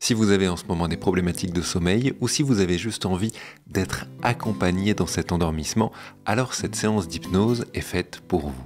Si vous avez en ce moment des problématiques de sommeil ou si vous avez juste envie d'être accompagné dans cet endormissement, alors cette séance d'hypnose est faite pour vous.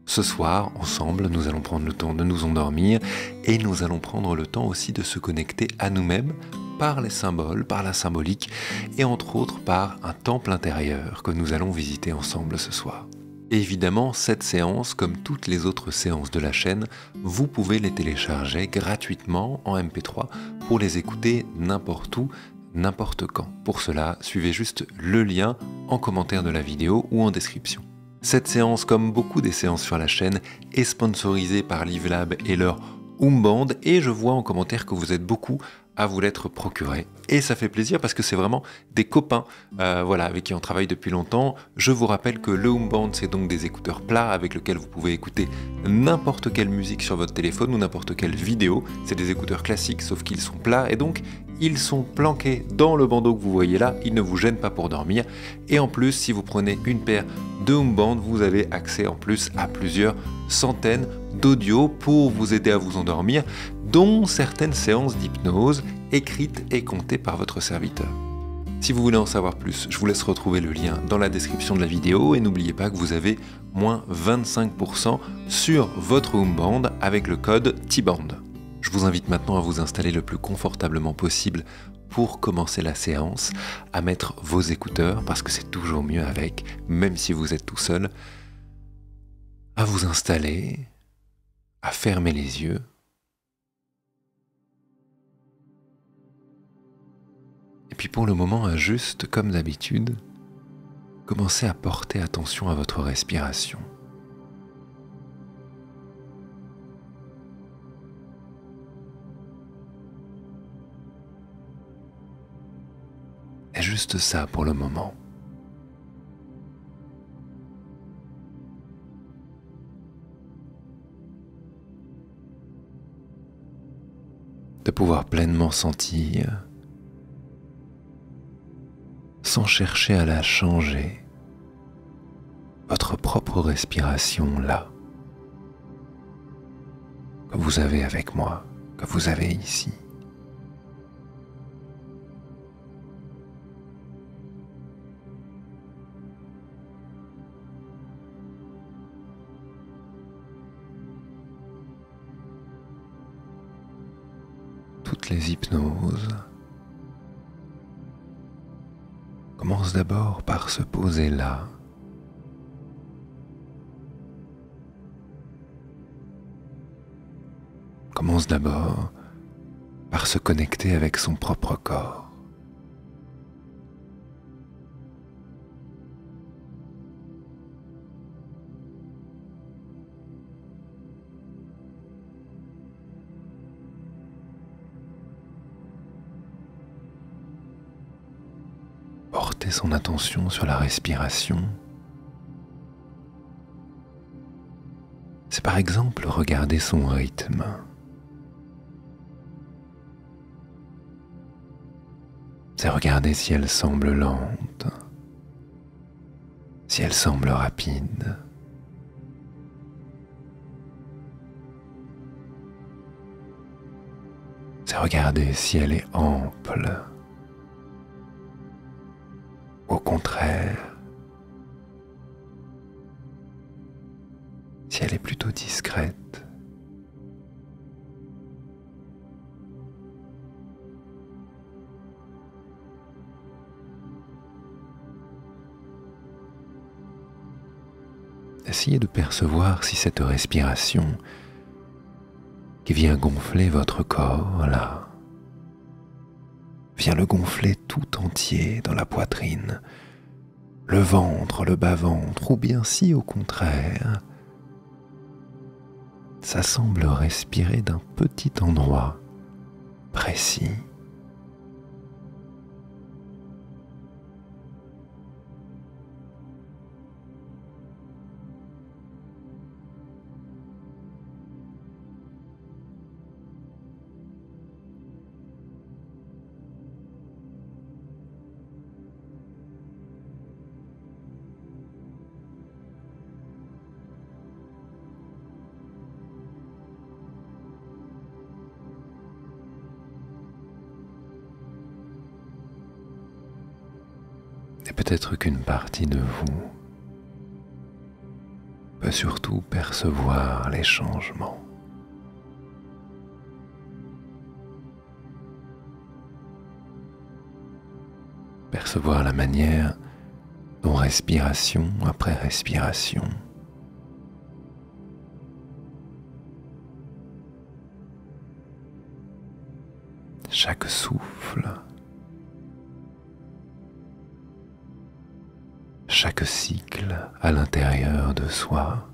Ce soir, ensemble, nous allons prendre le temps de nous endormir et nous allons prendre le temps aussi de se connecter à nous-mêmes par les symboles, par la symbolique et entre autres par un temple intérieur que nous allons visiter ensemble ce soir. Et évidemment, cette séance, comme toutes les autres séances de la chaîne, vous pouvez les télécharger gratuitement en MP3 pour les écouter n'importe où, n'importe quand. Pour cela, suivez juste le lien en commentaire de la vidéo ou en description. Cette séance, comme beaucoup des séances sur la chaîne, est sponsorisée par LiveLab et leur Band et je vois en commentaire que vous êtes beaucoup à vous l'être procuré. Et ça fait plaisir parce que c'est vraiment des copains avec qui on travaille depuis longtemps. Je vous rappelle que le Band, c'est donc des écouteurs plats avec lesquels vous pouvez écouter n'importe quelle musique sur votre téléphone ou n'importe quelle vidéo. C'est des écouteurs classiques sauf qu'ils sont plats et donc ils sont planqués dans le bandeau que vous voyez là, ils ne vous gênent pas pour dormir. Et en plus, si vous prenez une paire de Band, vous avez accès en plus à plusieurs centaines d'audios pour vous aider à vous endormir, dont certaines séances d'hypnose écrites et comptées par votre serviteur. Si vous voulez en savoir plus, je vous laisse retrouver le lien dans la description de la vidéo et n'oubliez pas que vous avez moins 25% sur votre Band avec le code TBAND. Je vous invite maintenant à vous installer le plus confortablement possible pour commencer la séance, à mettre vos écouteurs parce que c'est toujours mieux avec, même si vous êtes tout seul, à vous installer, à fermer les yeux et puis pour le moment, à juste comme d'habitude, commencez à porter attention à votre respiration. Et juste ça pour le moment. De pouvoir pleinement sentir, sans chercher à la changer, votre propre respiration là, que vous avez avec moi, que vous avez ici. Toutes les hypnoses commencent d'abord par se poser là, commence d'abord par se connecter avec son propre corps. Porter son attention sur la respiration. C'est par exemple regarder son rythme. C'est regarder si elle semble lente, si elle semble rapide. C'est regarder si elle est ample. Au contraire, si elle est plutôt discrète. Essayez de percevoir si cette respiration qui vient gonfler votre corps là, vient le gonfler tout entier dans la poitrine, le ventre, le bas-ventre, ou bien si au contraire, ça semble respirer d'un petit endroit précis. Et peut-être qu'une partie de vous peut surtout percevoir les changements. Percevoir la manière dont respiration après respiration, chaque souffle, chaque cycle à l'intérieur de soi,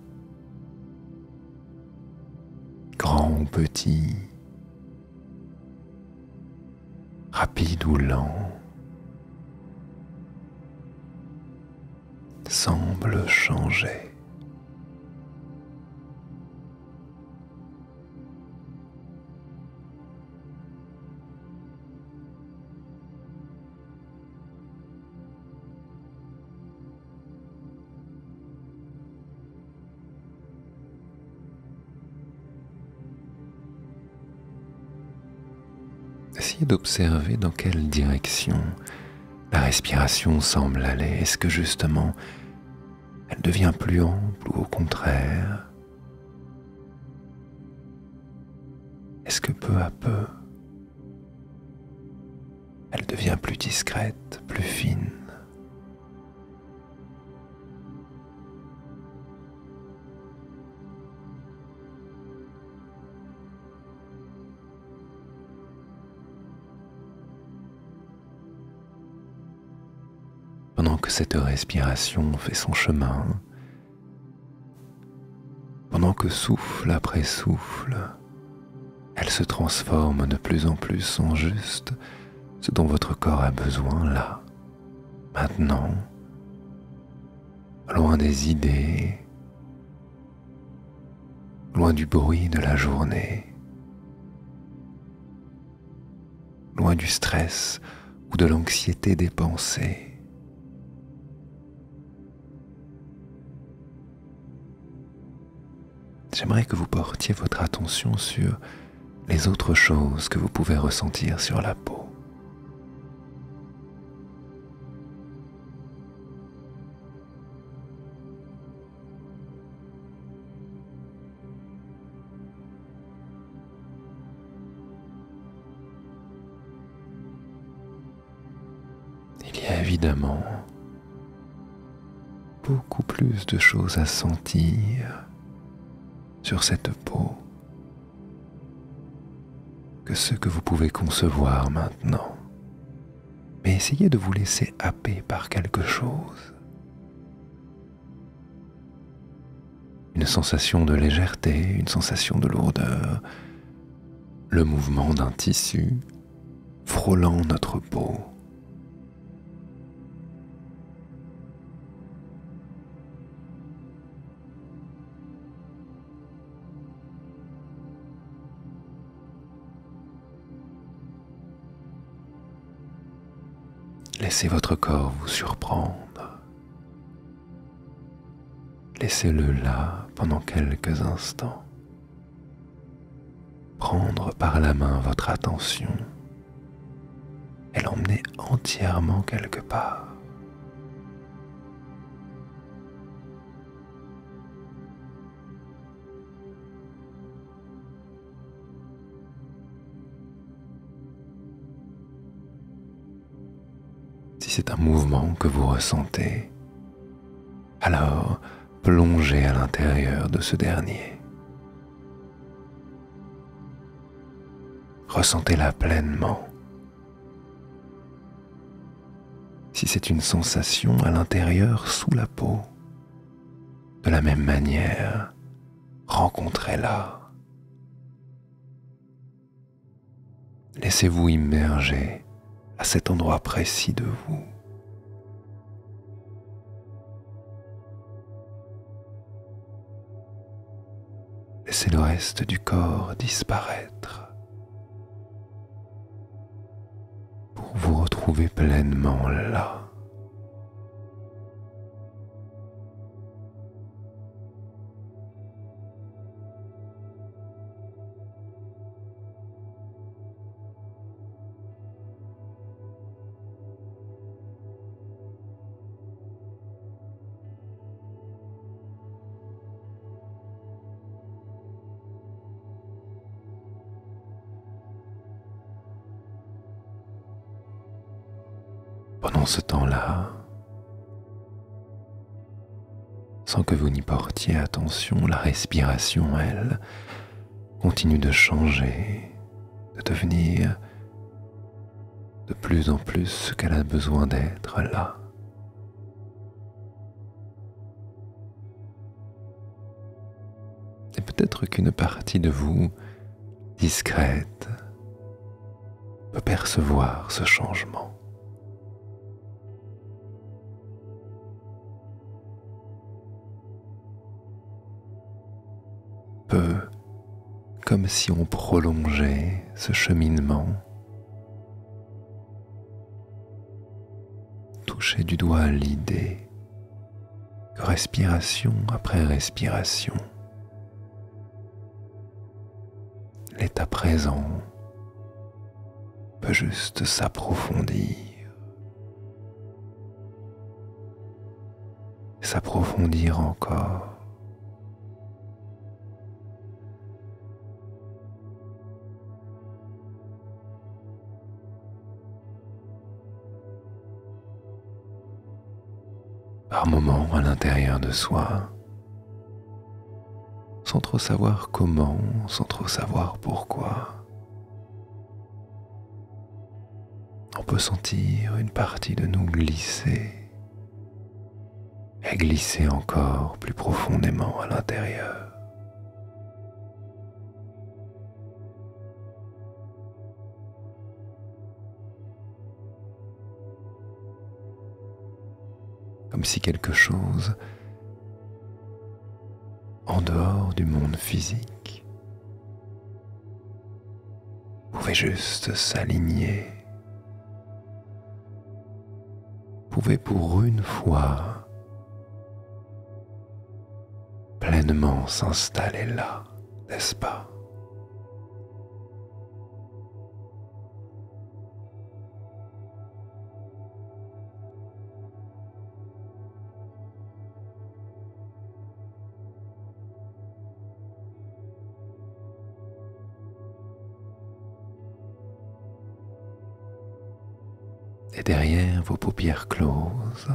grand ou petit, rapide ou lent, semble changer. Essayez d'observer dans quelle direction la respiration semble aller. Est-ce que justement elle devient plus ample ou au contraire, est-ce que peu à peu elle devient plus discrète, plus fine? Pendant que cette respiration fait son chemin, pendant que souffle après souffle, elle se transforme de plus en plus en juste ce dont votre corps a besoin là, maintenant, loin des idées, loin du bruit de la journée, loin du stress ou de l'anxiété des pensées. J'aimerais que vous portiez votre attention sur les autres choses que vous pouvez ressentir sur la peau. Il y a évidemment beaucoup plus de choses à sentir sur cette peau que ce que vous pouvez concevoir maintenant. Mais essayez de vous laisser happer par quelque chose. Une sensation de légèreté, une sensation de lourdeur, le mouvement d'un tissu frôlant notre peau. Laissez votre corps vous surprendre. Laissez-le là pendant quelques instants. Prendre par la main votre attention et l'emmener entièrement quelque part. Si c'est un mouvement que vous ressentez, alors plongez à l'intérieur de ce dernier. Ressentez-la pleinement. Si c'est une sensation à l'intérieur sous la peau, de la même manière, rencontrez-la. Laissez-vous immerger à cet endroit précis de vous. Laissez le reste du corps disparaître pour vous retrouver pleinement là. Pendant ce temps-là, sans que vous n'y portiez attention, la respiration, elle, continue de changer, de devenir de plus en plus ce qu'elle a besoin d'être là. Et peut-être qu'une partie de vous, discrète, peut percevoir ce changement. Peu comme si on prolongeait ce cheminement, toucher du doigt l'idée que respiration après respiration, l'état présent peut juste s'approfondir, s'approfondir encore. Par moments à l'intérieur de soi, sans trop savoir comment, sans trop savoir pourquoi. On peut sentir une partie de nous glisser et glisser encore plus profondément à l'intérieur. Comme si quelque chose en dehors du monde physique pouvait juste s'aligner, pouvait pour une fois pleinement s'installer là, n'est-ce pas? Et derrière vos paupières closes,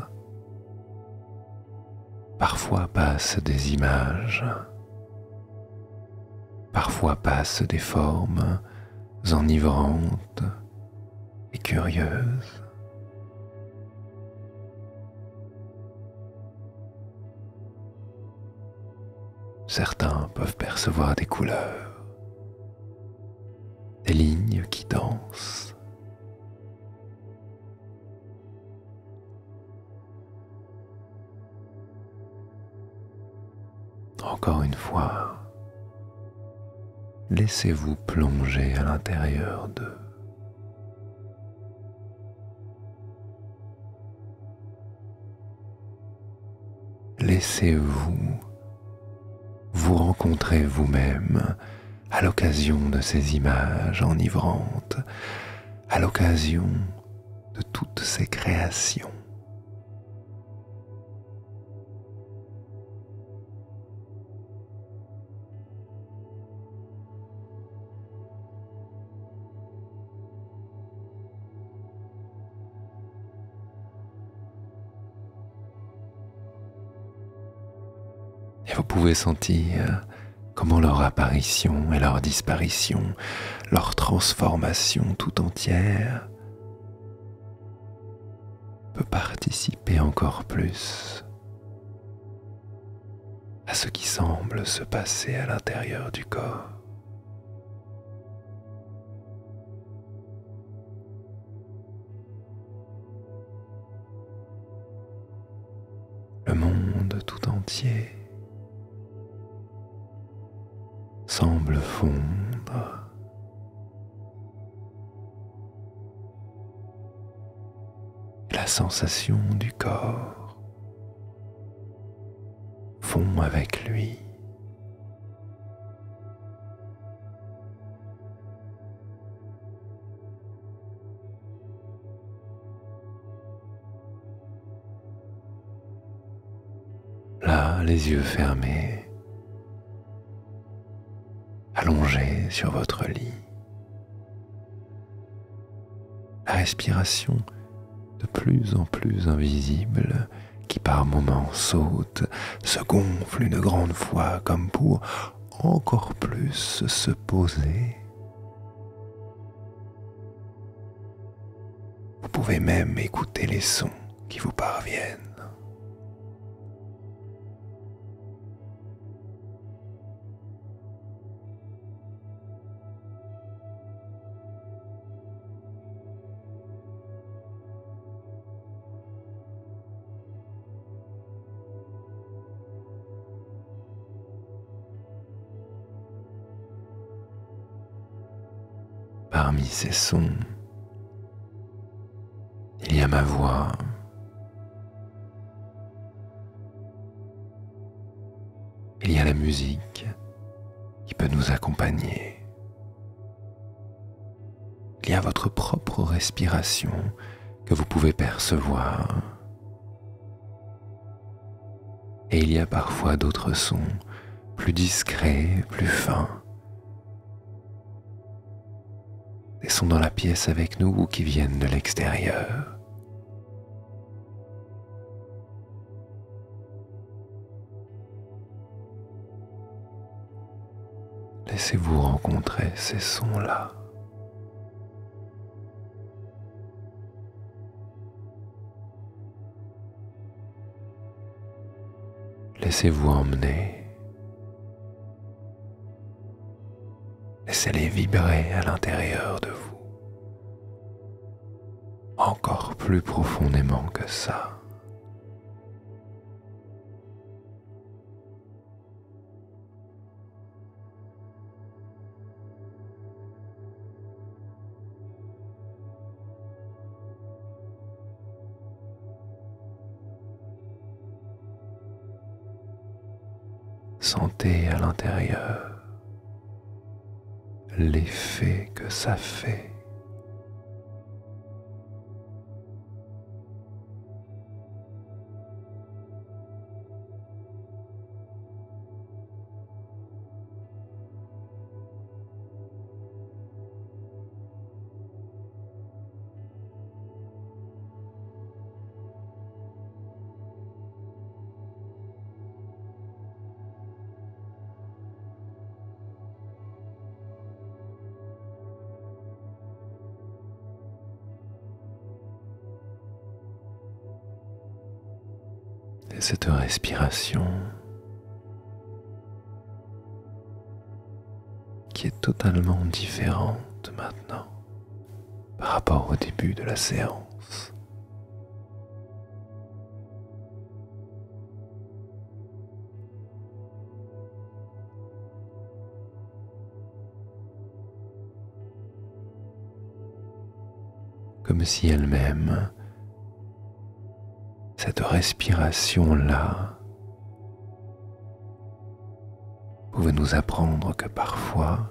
parfois passent des images, parfois passent des formes enivrantes et curieuses. Certains peuvent percevoir des couleurs, des lignes qui dansent. Encore une fois, laissez-vous plonger à l'intérieur d'eux. Laissez-vous vous rencontrer vous-même à l'occasion de ces images enivrantes, à l'occasion de toutes ces créations. Et vous pouvez sentir comment leur apparition et leur disparition, leur transformation tout entière peut participer encore plus à ce qui semble se passer à l'intérieur du corps. Le monde tout entier semble fondre et la sensation du corps fond avec lui. Là, les yeux fermés, allongé sur votre lit. La respiration de plus en plus invisible, qui par moments saute, se gonfle une grande fois comme pour encore plus se poser. Vous pouvez même écouter les sons qui vous parviennent. Parmi ces sons, il y a ma voix, il y a la musique qui peut nous accompagner, il y a votre propre respiration que vous pouvez percevoir, et il y a parfois d'autres sons plus discrets, plus fins, des sons dans la pièce avec nous ou qui viennent de l'extérieur. Laissez-vous rencontrer ces sons-là. Laissez-vous emmener. Laissez-les vibrer à l'intérieur de vous, encore plus profondément que ça. Sentez à l'intérieur l'effet que ça fait. Et cette respiration qui est totalement différente maintenant par rapport au début de la séance. Comme si elle-même, cette respiration-là, pouvait nous apprendre que parfois,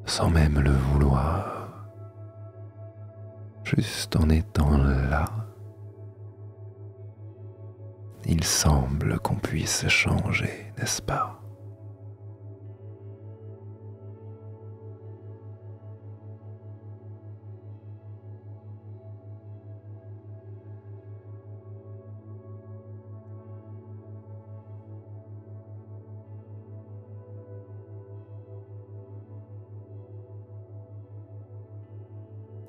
sans même le vouloir, juste en étant là, il semble qu'on puisse changer, n'est-ce pas ?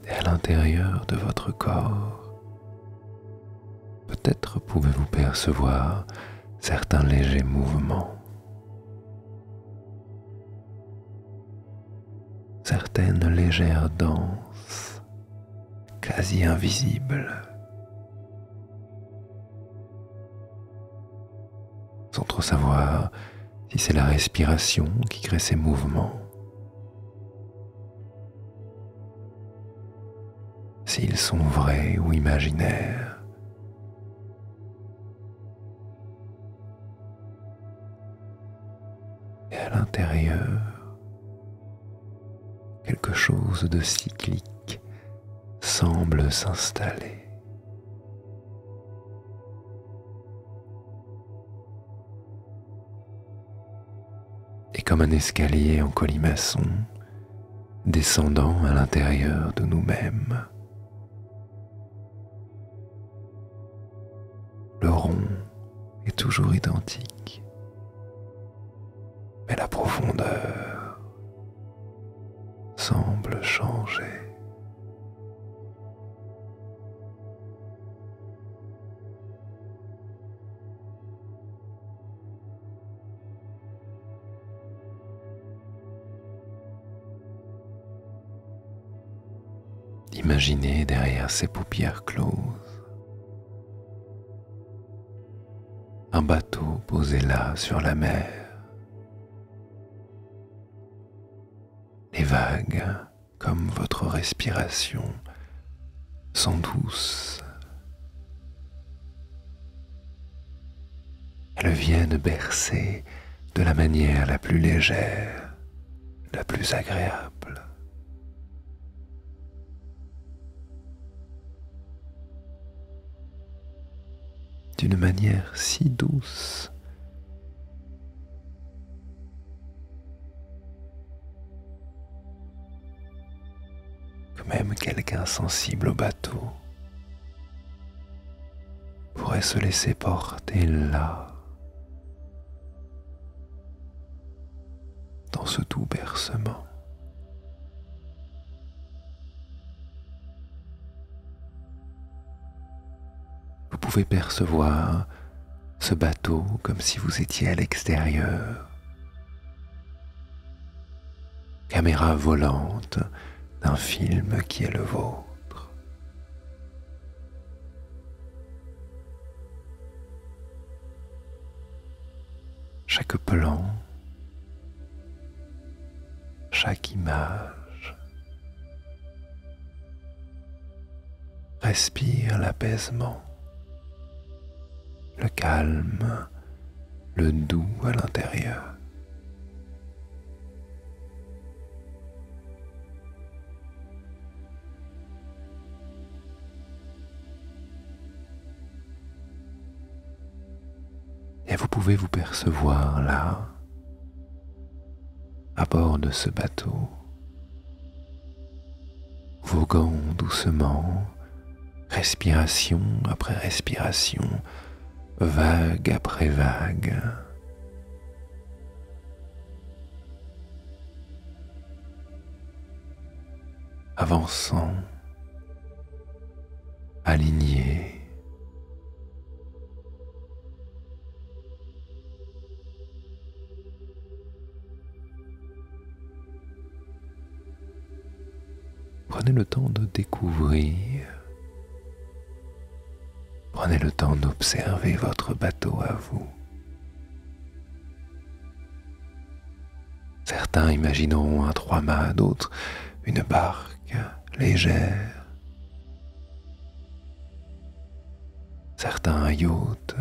Et à l'intérieur de votre corps, peut-être pouvez-vous percevoir certains légers mouvements, certaines légères danses quasi invisibles, sans trop savoir si c'est la respiration qui crée ces mouvements, s'ils sont vrais ou imaginaires. Et à l'intérieur, quelque chose de cyclique semble s'installer. Et comme un escalier en colimaçon, descendant à l'intérieur de nous-mêmes. Le rond est toujours identique, mais la profondeur semble changer. Imaginez derrière ces paupières closes un bateau posé là sur la mer. Les vagues, comme votre respiration, sont douces. Elles viennent bercer de la manière la plus légère, la plus agréable. D'une manière si douce que même quelqu'un sensible au bateau pourrait se laisser porter là, dans ce doux bercement. Vous pouvez percevoir ce bateau comme si vous étiez à l'extérieur, caméra volante d'un film qui est le vôtre. Chaque plan, chaque image respire l'apaisement, le calme, le doux à l'intérieur. Et vous pouvez vous percevoir là, à bord de ce bateau, voguant doucement, respiration après respiration, vague après vague. Avançant, aligné. Prenez le temps de découvrir. Prenez le temps d'observer votre bateau à vous. Certains imagineront un trois-mâts, d'autres une barque légère. Certains un yacht.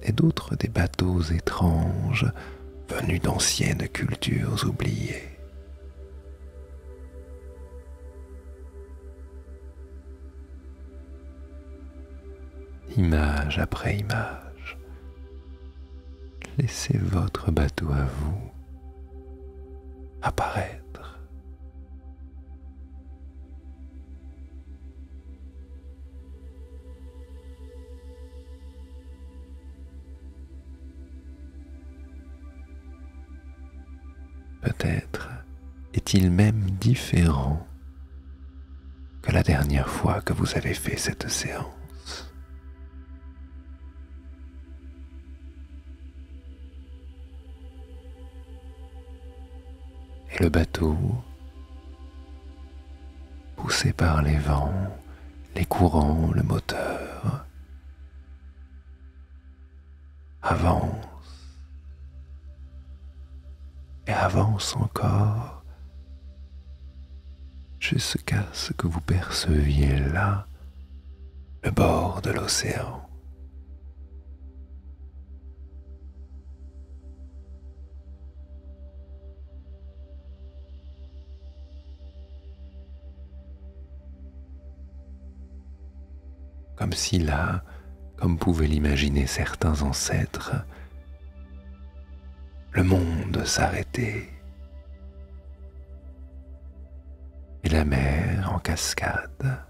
Et d'autres des bateaux étranges venus d'anciennes cultures oubliées. Image après image, laissez votre bateau à vous apparaître. Peut-être est-il même différent que la dernière fois que vous avez fait cette séance. Et le bateau, poussé par les vents, les courants, le moteur, avance et avance encore jusqu'à ce que vous perceviez là le bord de l'océan. Comme si là, comme pouvaient l'imaginer certains ancêtres, le monde s'arrêter et la mer en cascade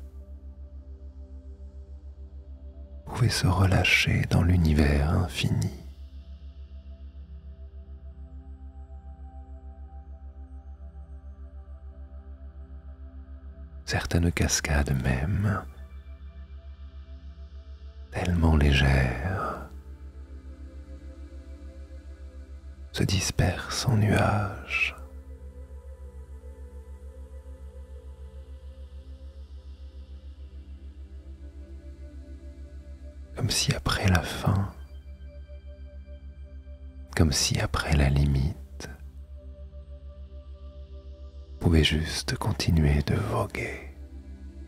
pouvait se relâcher dans l'univers infini. Certaines cascades même, tellement légères, se dispersent en nuages. Comme si après la fin, comme si après la limite, on pouvait juste continuer de voguer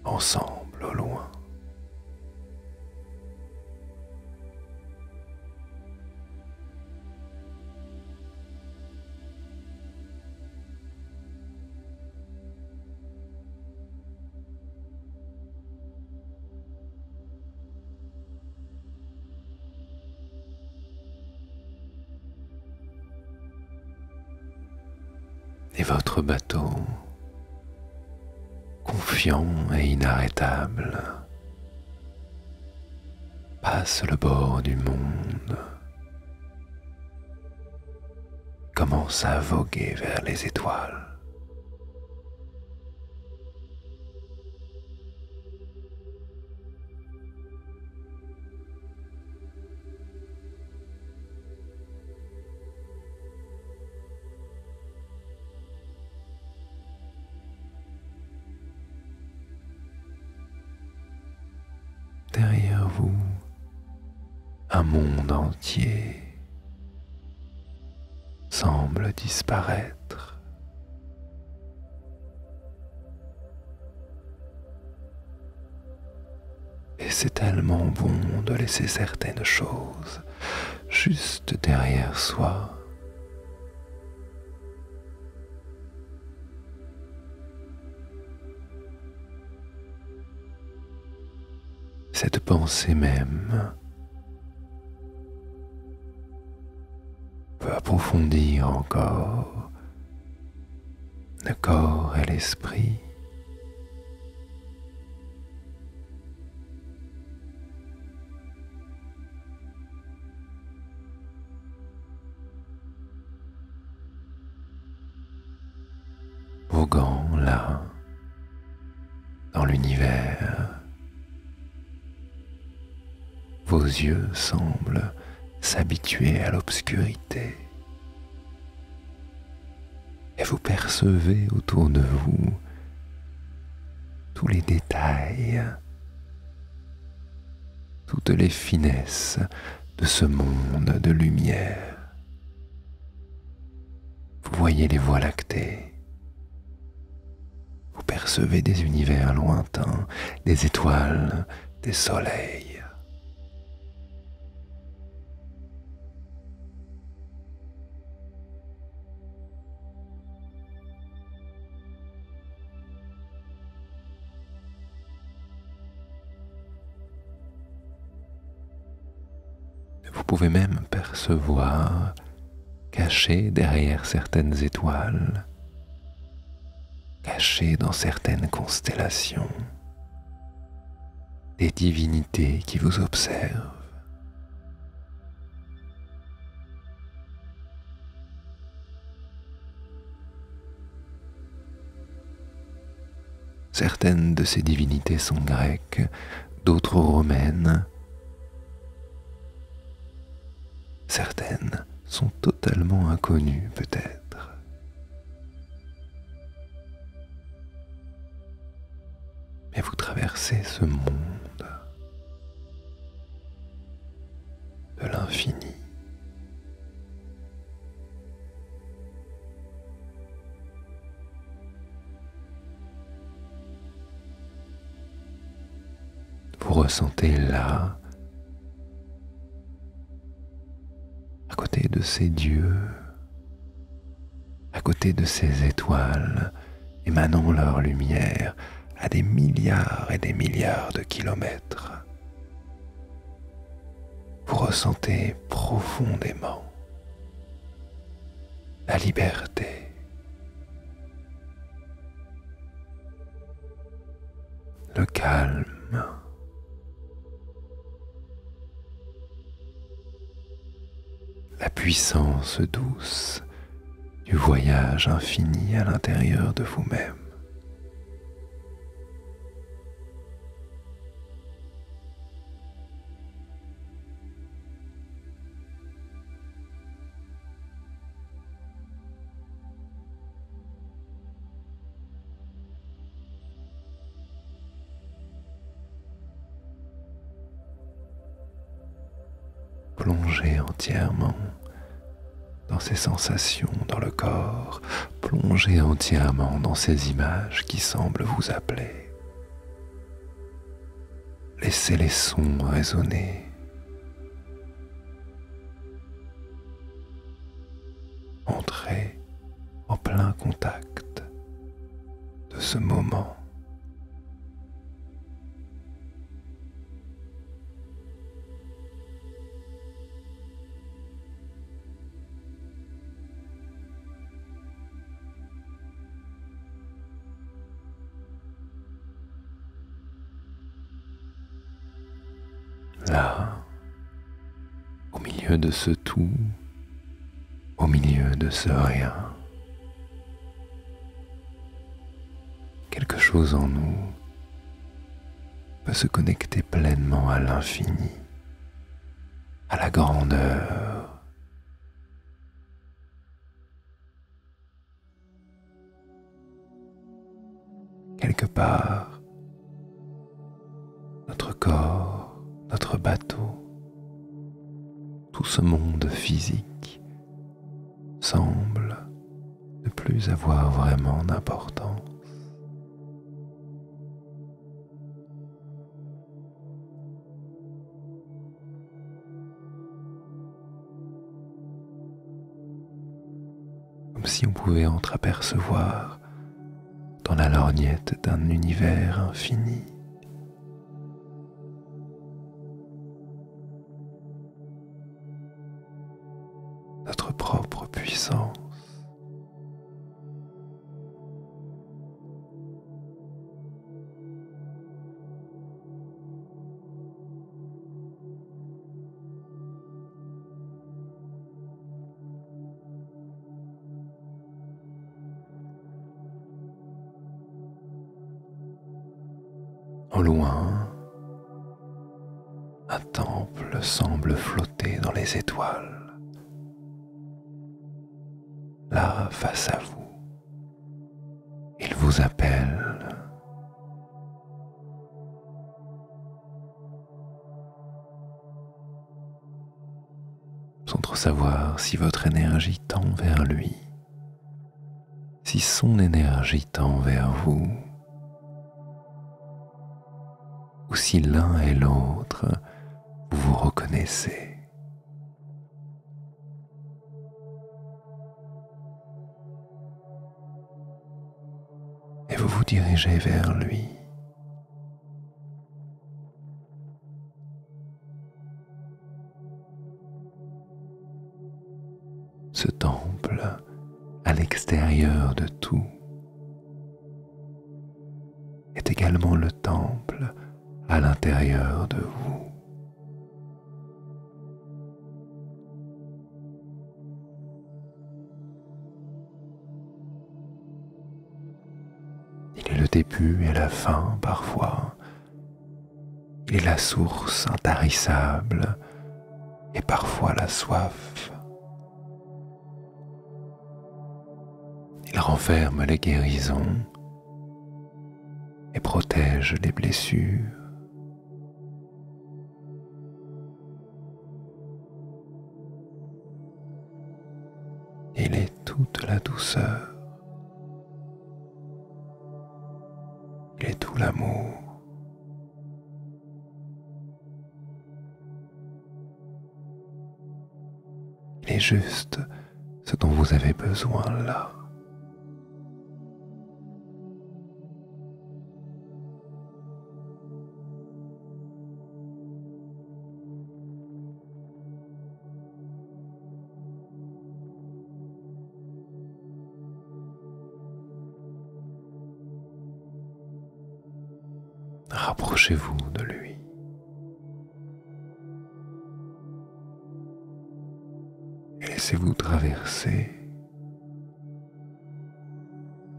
ensemble au loin. Et votre bateau, confiant et inarrêtable, passe le bord du monde, commence à voguer vers les étoiles. Derrière vous, un monde entier semble disparaître. Et c'est tellement bon de laisser certaines choses juste derrière soi. Cette pensée même peut approfondir encore le corps et l'esprit. Voguant là, dans l'univers, vos yeux semblent s'habituer à l'obscurité et vous percevez autour de vous tous les détails, toutes les finesses de ce monde de lumière. Vous voyez les voies lactées, vous percevez des univers lointains, des étoiles, des soleils. Vous pouvez même percevoir, cachés derrière certaines étoiles, cachés dans certaines constellations, des divinités qui vous observent. Certaines de ces divinités sont grecques, d'autres romaines. Certaines sont totalement inconnues peut-être. Mais vous traversez ce monde de l'infini. Vous ressentez là, à côté de ces dieux, à côté de ces étoiles, émanant leur lumière à des milliards et des milliards de kilomètres. Vous ressentez profondément la liberté, le calme, la puissance douce du voyage infini à l'intérieur de vous-même. Plongez entièrement dans ces sensations dans le corps, plongez entièrement dans ces images qui semblent vous appeler. Laissez les sons résonner. Entrez en plein contact de ce moment. Là, au milieu de ce tout, au milieu de ce rien, quelque chose en nous peut se connecter pleinement à l'infini, à la grandeur. Quelque part, notre corps, notre bateau, tout ce monde physique semble ne plus avoir vraiment d'importance. Comme si on pouvait entreapercevoir dans la lorgnette d'un univers infini notre propre puissance. Au loin, un temple semble flotter dans les étoiles. Là, face à vous, il vous appelle. Sans trop savoir si votre énergie tend vers lui, si son énergie tend vers vous, ou si l'un et l'autre vous vous reconnaissez. Et vous vous dirigez vers lui. Ce temple, à l'extérieur de tout, est également le temple à l'intérieur de vous. Il est le début et la fin parfois. Il est la source intarissable et parfois la soif. Il renferme les guérisons et protège les blessures. Il est toute la douceur. Il est tout l'amour. Il est juste ce dont vous avez besoin là. Rapprochez-vous de lui. Et laissez-vous traverser.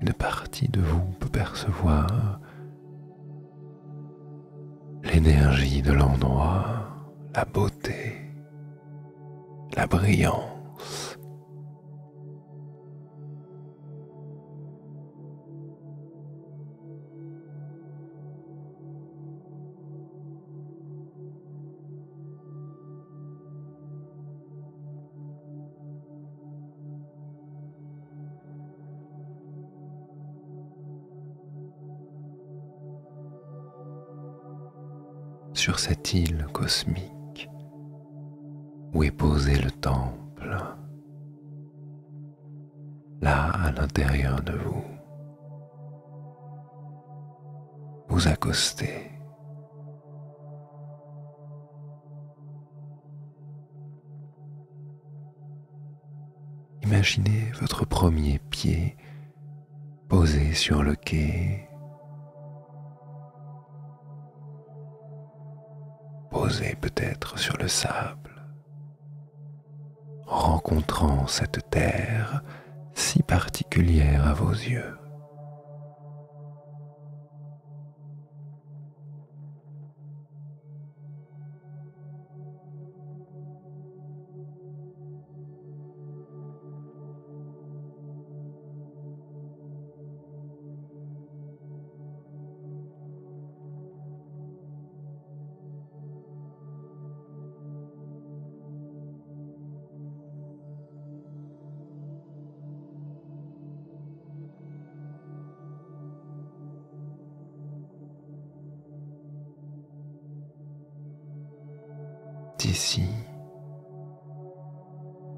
Une partie de vous peut percevoir l'énergie de l'endroit, la beauté, la brillance. Sur cette île cosmique où est posé le temple, là à l'intérieur de vous, vous accostez. Imaginez votre premier pied posé sur le quai, posé peut-être sur le sable, rencontrant cette terre si particulière à vos yeux. D'ici,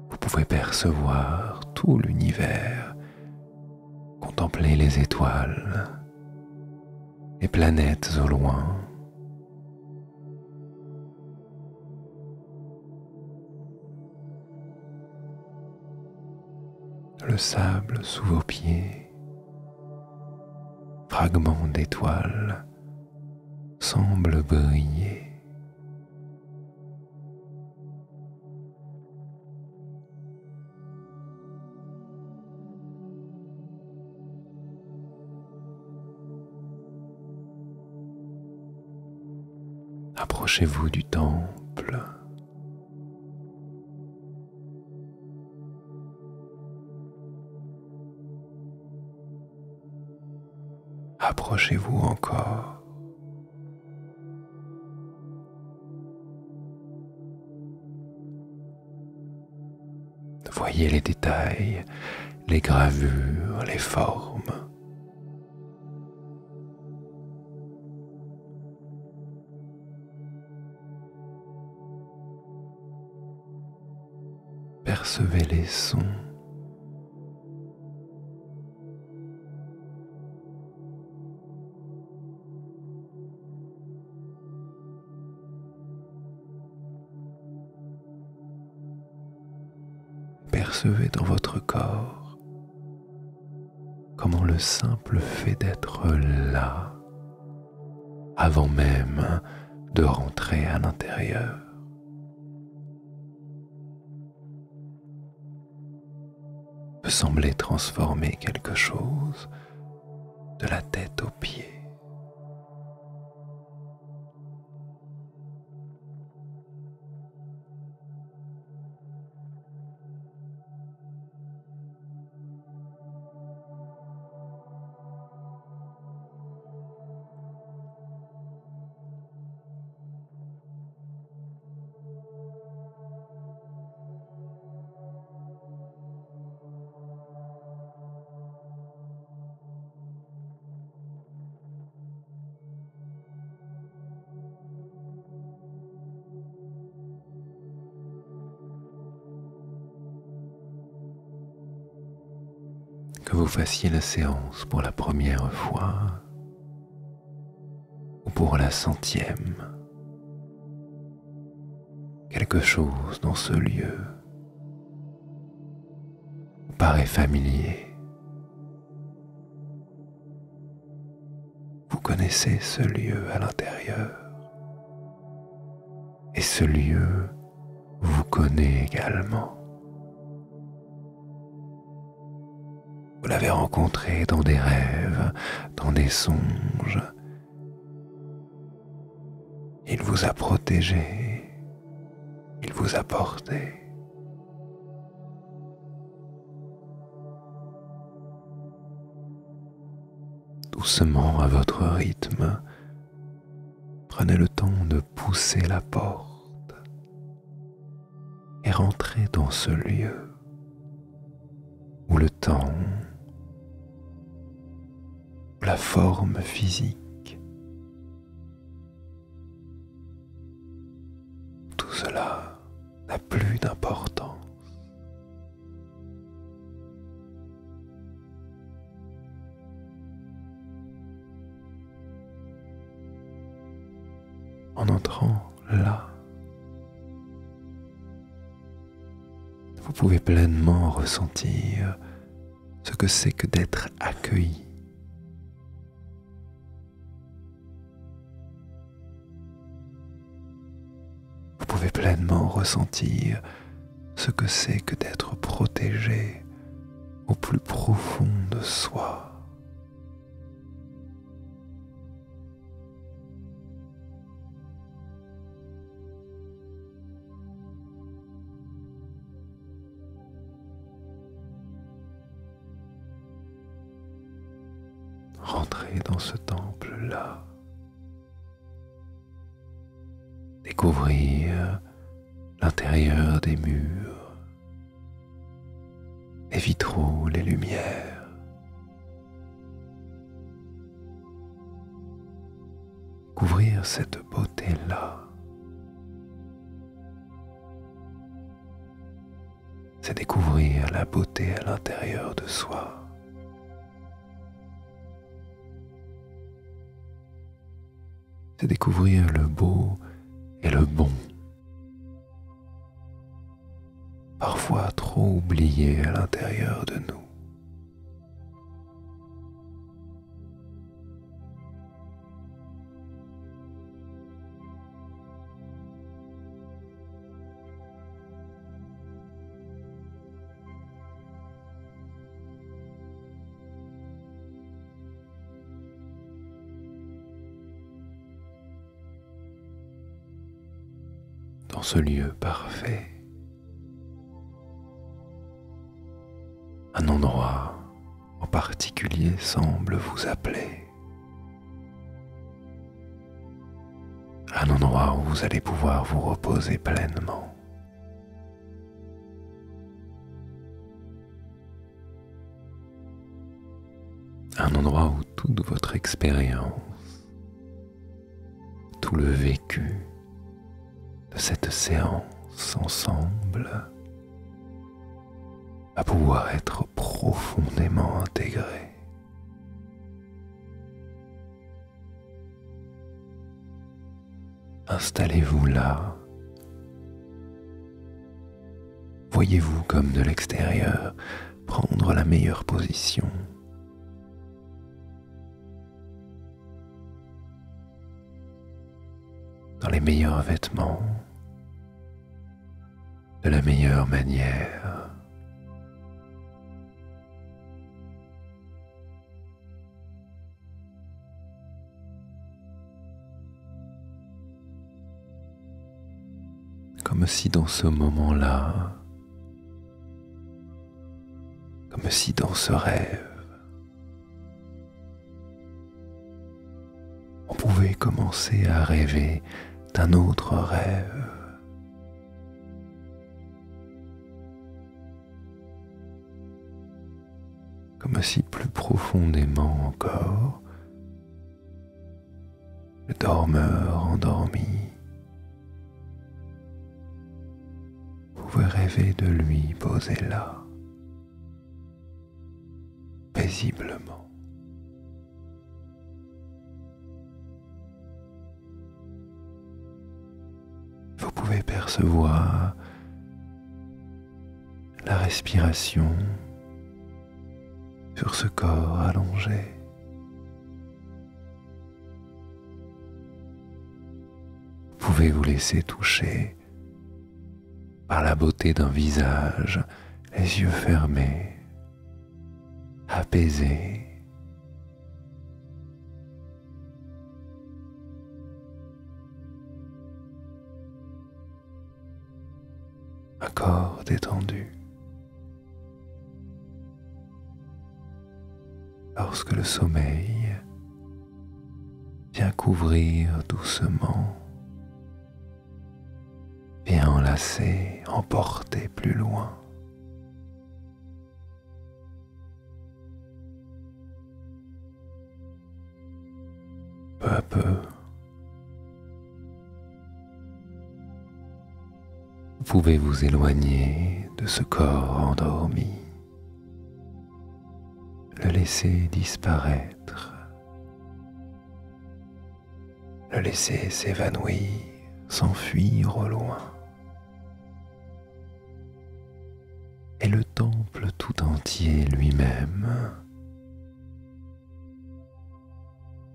vous pouvez percevoir tout l'univers, contempler les étoiles, les planètes au loin. Le sable sous vos pieds, fragments d'étoiles, semble briller. Approchez-vous du temple. Approchez-vous encore. Voyez les détails, les gravures, les formes. Percevez les sons. Percevez dans votre corps comment le simple fait d'être là, avant même de rentrer à l'intérieur, peut sembler transformer quelque chose de la tête aux pieds. Que vous fassiez la séance pour la première fois ou pour la 100e, quelque chose dans ce lieu vous paraît familier. Vous connaissez connaissez ce lieu à l'intérieur. Et ce lieu vous connaît également. Vous l'avez rencontré dans des rêves, dans des songes. Il vous a protégé, il vous a porté. Doucement, à votre rythme, prenez le temps de pousser la porte et rentrez dans ce lieu où le temps, la forme physique, tout cela n'a plus d'importance. En entrant là, vous pouvez pleinement ressentir ce que c'est que d'être accueilli. Vous pouvez pleinement ressentir ce que c'est que d'être protégé au plus profond de soi. Rentrez dans ce temple-là. Découvrir l'intérieur des murs, les vitraux, les lumières. Découvrir cette beauté-là. C'est découvrir la beauté à l'intérieur de soi. C'est découvrir le beau et le bon, parfois trop oublié à l'intérieur de nous. Dans ce lieu parfait, un endroit en particulier semble vous appeler. Un endroit où vous allez pouvoir vous reposer pleinement. Un endroit où toute votre expérience, tout le vécu de cette séance ensemble va pouvoir être profondément intégré. Installez-vous là. Voyez-vous comme de l'extérieur prendre la meilleure position. Dans les meilleurs vêtements, de la meilleure manière. Comme si dans ce moment-là, comme si dans ce rêve, on pouvait commencer à rêver d'un autre rêve. Comme si plus profondément encore, le dormeur endormi pouvait rêver de lui posé là, paisiblement. Vous pouvez percevoir la respiration sur ce corps allongé. pouvez vous laisser toucher par la beauté d'un visage, les yeux fermés, apaisés. Un corps détendu. Lorsque le sommeil vient couvrir doucement, vient enlacer, emporter plus loin. Peu à peu, vous pouvez vous éloigner de ce corps endormi, le laisser disparaître, le laisser s'évanouir, s'enfuir au loin. Et le temple tout entier lui-même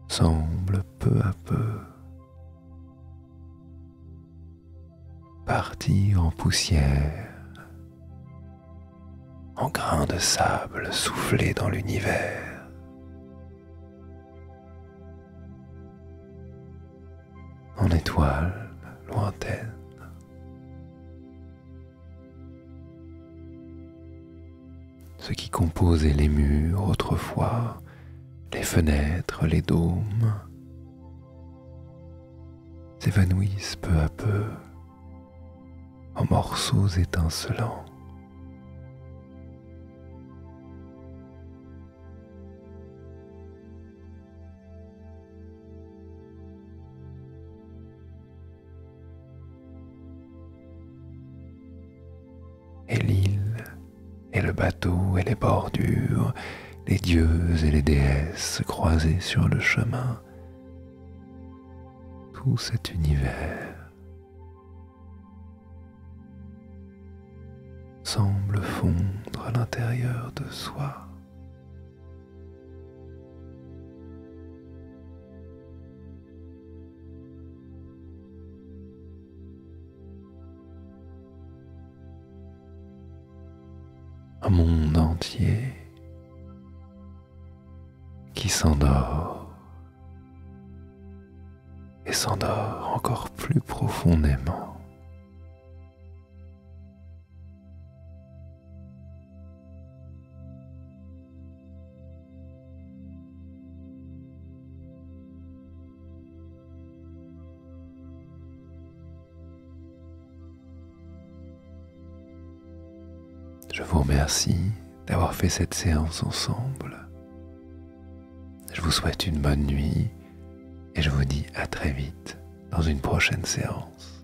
semble peu à peu partir en poussière, en grains de sable soufflés dans l'univers. En étoiles lointaines. Ce qui composait les murs autrefois, les fenêtres, les dômes, s'évanouissent peu à peu en morceaux étincelants. Et l'île, et le bateau, et les bordures, les dieux et les déesses croisés sur le chemin, tout cet univers semble fondre à l'intérieur de soi. Un monde entier qui s'endort et s'endort encore plus profondément. Je vous remercie d'avoir fait cette séance ensemble. Je vous souhaite une bonne nuit et je vous dis à très vite dans une prochaine séance.